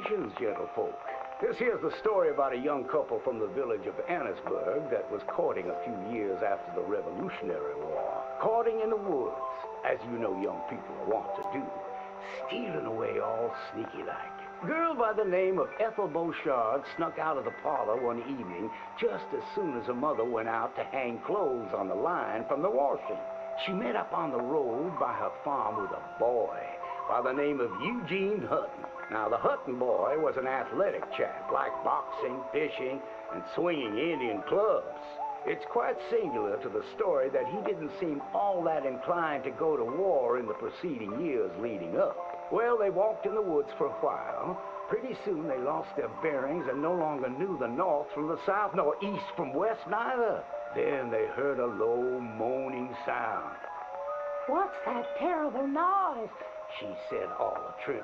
Salutations, gentlefolk. This here's the story about a young couple from the village of Annisburg that was courting a few years after the Revolutionary War. Courting in the woods, as you know young people are wont to do. Stealing away all sneaky-like. Girl by the name of Ethel Beauchard snuck out of the parlor one evening just as soon as her mother went out to hang clothes on the line from the washing. She met up on the road by her farm with a boy by the name of Eugene Hutton. Now, the Hutton boy was an athletic chap, liked boxing, fishing, and swinging Indian clubs. It's quite singular to the story that he didn't seem all that inclined to go to war in the preceding years leading up. Well, they walked in the woods for a while. Pretty soon they lost their bearings and no longer knew the north from the south, nor east from west neither. Then they heard a low moaning sound. "What's that terrible noise?" she said all atrim.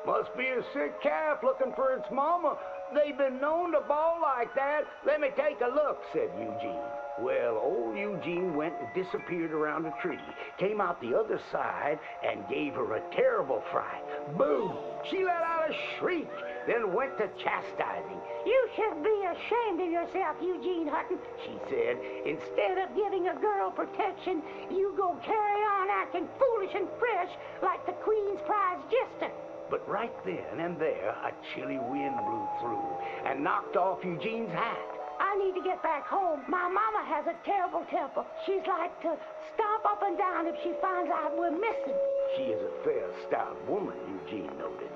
"Must be a sick calf looking for its mama. They've been known to bawl like that. Let me take a look," said Eugene. Well, old Eugene went and disappeared around a tree, came out the other side, and gave her a terrible fright. Boom! She let out a shriek, then went to chastising. "You should be ashamed of yourself, Eugene Hutton," she said. "Instead of giving a girl protection, you go carry on acting foolish and fresh like the Queen's prize jester." But right then and there, a chilly wind blew through and knocked off Eugene's hat. "I need to get back home. My mama has a terrible temper. She's like to stomp up and down if she finds out we're missing." She is a fair, stout woman, Eugene noted.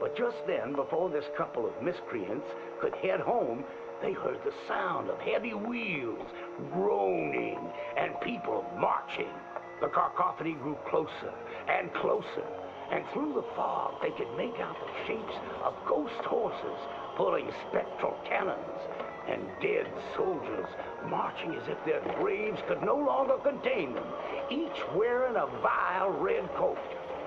But just then, before this couple of miscreants could head home, they heard the sound of heavy wheels, groaning, and people marching. The cacophony grew closer and closer, and through the fog they could make out the shapes of ghost horses pulling spectral cannons, and dead soldiers marching as if their graves could no longer contain them, each wearing a vile red coat.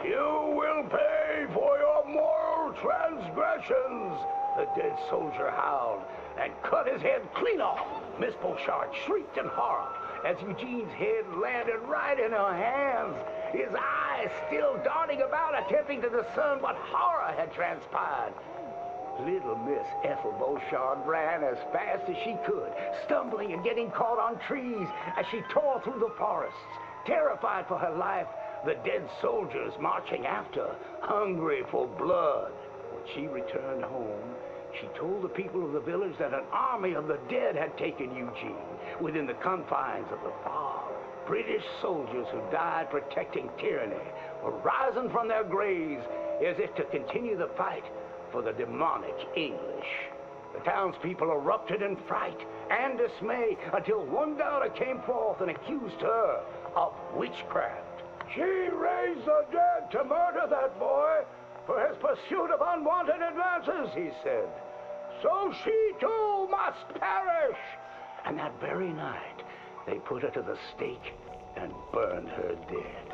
"You will pay for your moral transgressions," the dead soldier howled, and cut his head clean off. Miss Beauchard shrieked in horror as Eugene's head landed right in her hands, his eyes still darting about, attempting to discern what horror had transpired. Little Miss Ethel Beauchard ran as fast as she could, stumbling and getting caught on trees as she tore through the forests, terrified for her life, the dead soldiers marching after, hungry for blood. When she returned home, she told the people of the village that an army of the dead had taken Eugene within the confines of the fog. British soldiers who died protecting tyranny were rising from their graves as if to continue the fight for the demonic English. The townspeople erupted in fright and dismay until one doubter came forth and accused her of witchcraft. "She raised the dead to murder that boy for his pursuit of unwanted advances," he said. "So she too must perish." And that very night, they put her to the stake and burned her dead.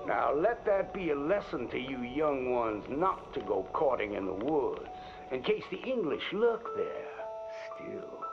Now let that be a lesson to you young ones not to go courting in the woods, in case the English lurk there still.